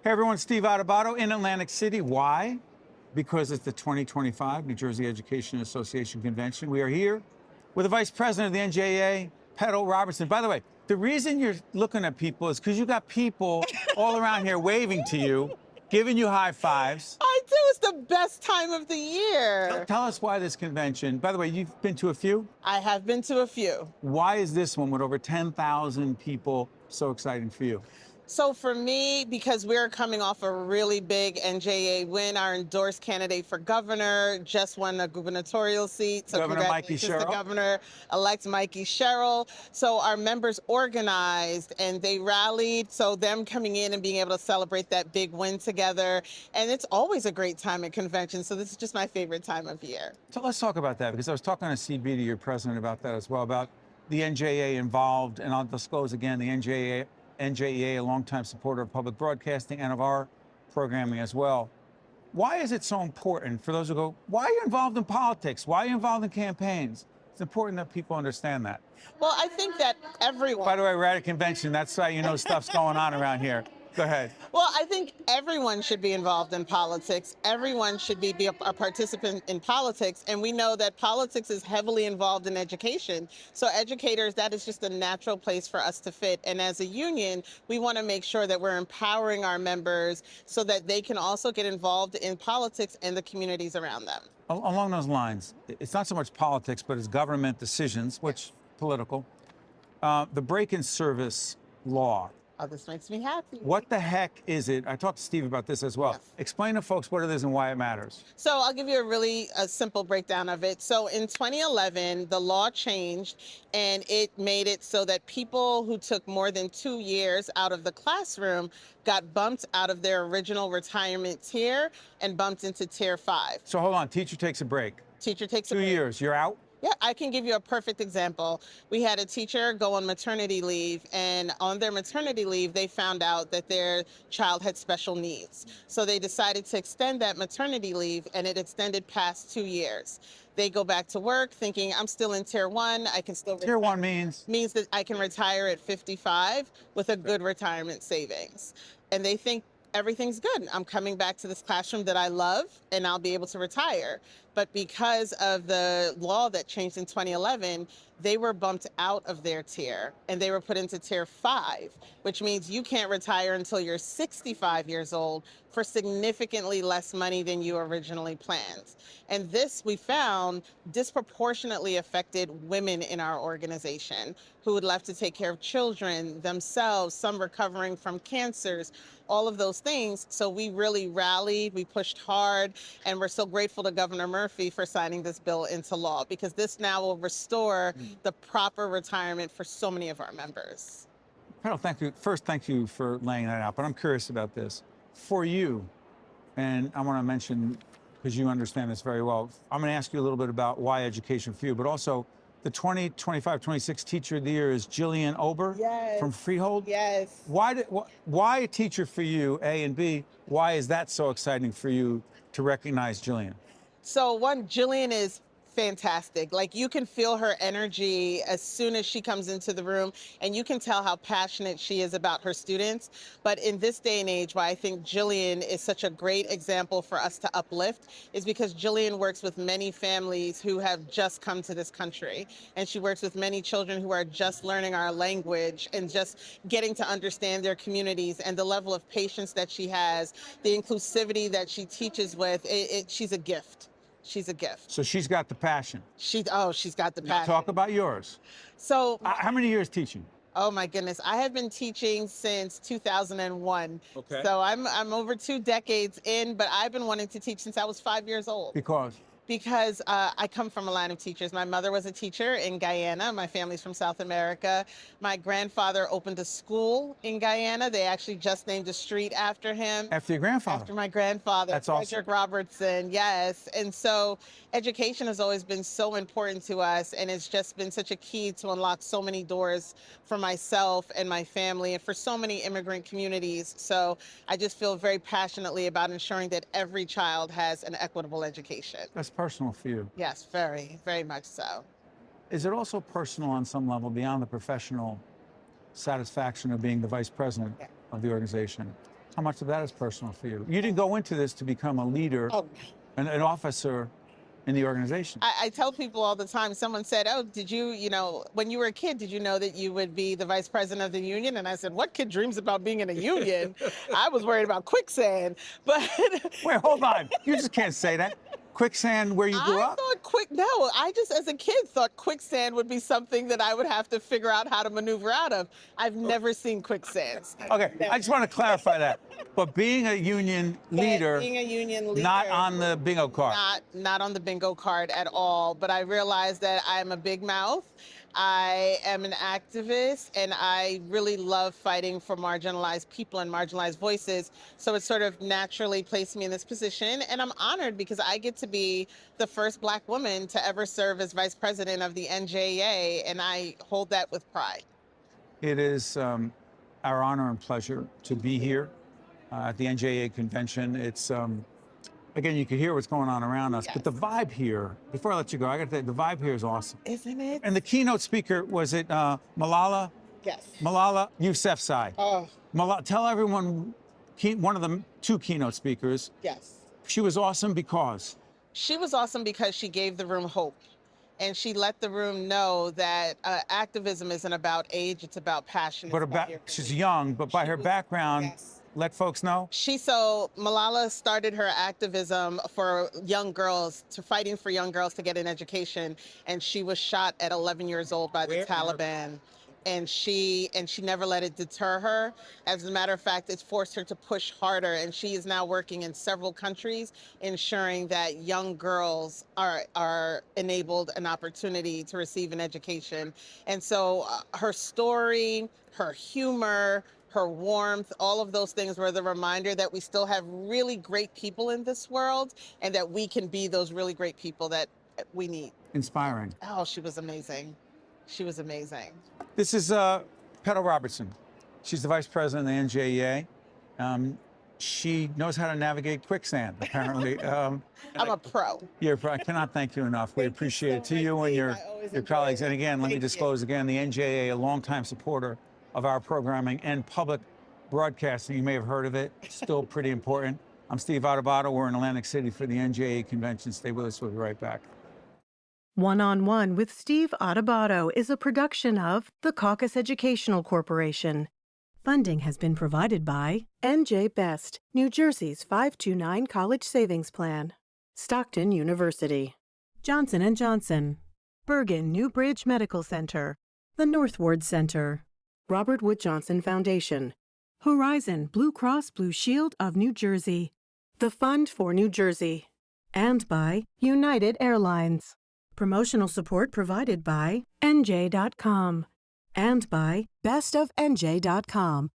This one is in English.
Hey everyone, Steve Adubato in Atlantic City. Why? Because it's the 2025 New Jersey Education Association Convention. We are here with the Vice President of the NJEA, Petal Robertson. By the way, the reason you're looking at people is because you got people all around here waving to you, giving you high fives. I do. It's the best time of the year. Tell us why this convention, by the way, you've been to a few? I have been to a few. Why is this one with over 10,000 people so exciting for you? So for me, because we're coming off a really big NJEA win, our endorsed candidate for governor just won a gubernatorial seat. So Governor Mikey congratulations Sherrill. to Governor-elect Mikey Sherrill. So our members organized and they rallied. So them coming in and being able to celebrate that big win together. And it's always a great time at conventions. So this is just my favorite time of year. So let's talk about that, because I was talking to CB, to your president, about that as well, about the NJEA involved, and I'll disclose again, the NJEA, a longtime supporter of public broadcasting and of our programming as well. Why is it so important for those who go, why are you involved in politics? Why are you involved in campaigns? It's important that people understand that. Well, I think that everyone... By the way, we're at a convention. That's how you know stuff's going on around here. Go ahead. Well, I think everyone should be involved in politics. Everyone should be a participant in politics. And we know that politics is heavily involved in education. So educators, that is just a natural place for us to fit. And as a union, we want to make sure that we're empowering our members so that they can also get involved in politics and the communities around them. Along those lines, it's not so much politics, but it's government decisions, which political. The break-in service law. Oh, this makes me happy. What the heck is it? I talked to Steve about this as well. Yes. Explain to folks what it is and why it matters. So I'll give you a really simple breakdown of it. So in 2011, the law changed and it made it so that people who took more than 2 years out of the classroom got bumped out of their original retirement tier and bumped into tier 5. So hold on, teacher takes a break. Teacher takes a 2 break. years, you're out? Yeah, I can give you a perfect example. We had a teacher go on maternity leave, and on their maternity leave, they found out that their child had special needs. So they decided to extend that maternity leave, and it extended past 2 years. They go back to work thinking, I'm still in tier 1, I can still retire. Tier 1 means? Means that I can retire at 55 with a good retirement savings. And they think, everything's good. I'm coming back to this classroom that I love and I'll be able to retire. But because of the law that changed in 2011, they were bumped out of their tier and they were put into tier 5, which means you can't retire until you're 65 years old for significantly less money than you originally planned. And this, we found, disproportionately affected women in our organization who would love to take care of children, themselves, some recovering from cancers, all of those things. So we really rallied, we pushed hard, and we're so grateful to Governor Murphy for signing this bill into law, because this now will restore the proper retirement for so many of our members. Petal, thank you. First, thank you for laying that out, but I'm curious about this. For you, and I want to mention, because you understand this very well, I'm going to ask you a little bit about why education for you, but also the 2025-26 Teacher of the Year is Jillian Ober from Freehold. Yes. Why a teacher for you, A, and B, why is that so exciting for you to recognize Jillian? So one, Jillian is fantastic. Like, you can feel her energy as soon as she comes into the room, and you can tell how passionate she is about her students. But in this day and age, why I think Jillian is such a great example for us to uplift is because Jillian works with many families who have just come to this country. And she works with many children who are just learning our language and just getting to understand their communities, and the level of patience that she has, the inclusivity that she teaches with, she's a gift. She's a gift. So she's got the passion. She's got the passion. Talk about yours. So, how many years teaching? oh my goodness, I have been teaching since 2001. Okay. So I'm over 2 decades in, but I've been wanting to teach since I was 5 years old. Because? Because I come from a line of teachers. My mother was a teacher in Guyana. My family's from South America. My grandfather opened a school in Guyana. They actually just named a street after him. After your grandfather? After my grandfather. That's awesome. Petal Robertson, yes. And so education has always been so important to us, and it's just been such a key to unlock so many doors for myself and my family and for so many immigrant communities. So I just feel very passionately about ensuring that every child has an equitable education. That's personal for you. Yes, very, very much so. Is it also personal on some level beyond the professional satisfaction of being the vice president of the organization? How much of that is personal for you? You didn't go into this to become a leader, Oh, an officer in the organization. I tell people all the time, someone said, oh, did you, when you were a kid, did you know that you would be the vice president of the union? And I said, what kid dreams about being in a union? I was worried about quicksand. But Wait, hold on. You just can't say that. Quicksand where you grew I up? thought I just as a kid thought quicksand would be something that I would have to figure out how to maneuver out of. I've never seen quicksands. Okay, I just want to clarify that. But being a union leader, Being a union leader, not on the bingo card. not on the bingo card at all. But I realized that I'm a big mouth. I am an activist, and I really love fighting for marginalized people and marginalized voices. So it sort of naturally placed me in this position, and I'm honored because I get to be the first Black woman to ever serve as vice president of the NJEA, and I hold that with pride. It is our honor and pleasure to be here at the NJEA Convention. It's, again, you can hear what's going on around us, but the vibe here, before I let you go, I got to tell you, the vibe here is awesome. Isn't it? And the keynote speaker, was it Malala? Yes. Malala Yousafzai. Oh, Tell everyone, one of the two keynote speakers, yes. she was awesome because? She was awesome because she gave the room hope. And she let the room know that activism isn't about age, it's about passion. But she's young, but by her background, yes. Let folks know. Malala started her activism for young girls, fighting for young girls to get an education. And she was shot at 11 years old by the Taliban. And she never let it deter her. As a matter of fact, it's forced her to push harder. And she is now working in several countries, ensuring that young girls are enabled an opportunity to receive an education. And so her story, her humor, her warmth, all of those things were the reminder that we still have really great people in this world and that we can be those really great people that we need. Inspiring. Oh, she was amazing. She was amazing. This is Petal Robertson. She's the vice president of the NJEA. She knows how to navigate quicksand, apparently. I'm a pro. You're a pro. I cannot thank you enough. We appreciate it. To you and your colleagues. And again, let me disclose again, the NJEA, a longtime supporter of our programming and public broadcasting. You may have heard of it. Still pretty important. I'm Steve Adubato. We're in Atlantic City for the NJEA Convention. Stay with us. We'll be right back. One-on-One with Steve Adubato is a production of the Caucus Educational Corporation. Funding has been provided by NJ Best, New Jersey's 529 College Savings Plan, Stockton University, Johnson & Johnson, Bergen New Bridge Medical Center, the Northward Center, Robert Wood Johnson Foundation, Horizon Blue Cross Blue Shield of New Jersey, the Fund for New Jersey, and by United Airlines. Promotional support provided by NJ.com and by bestofnj.com,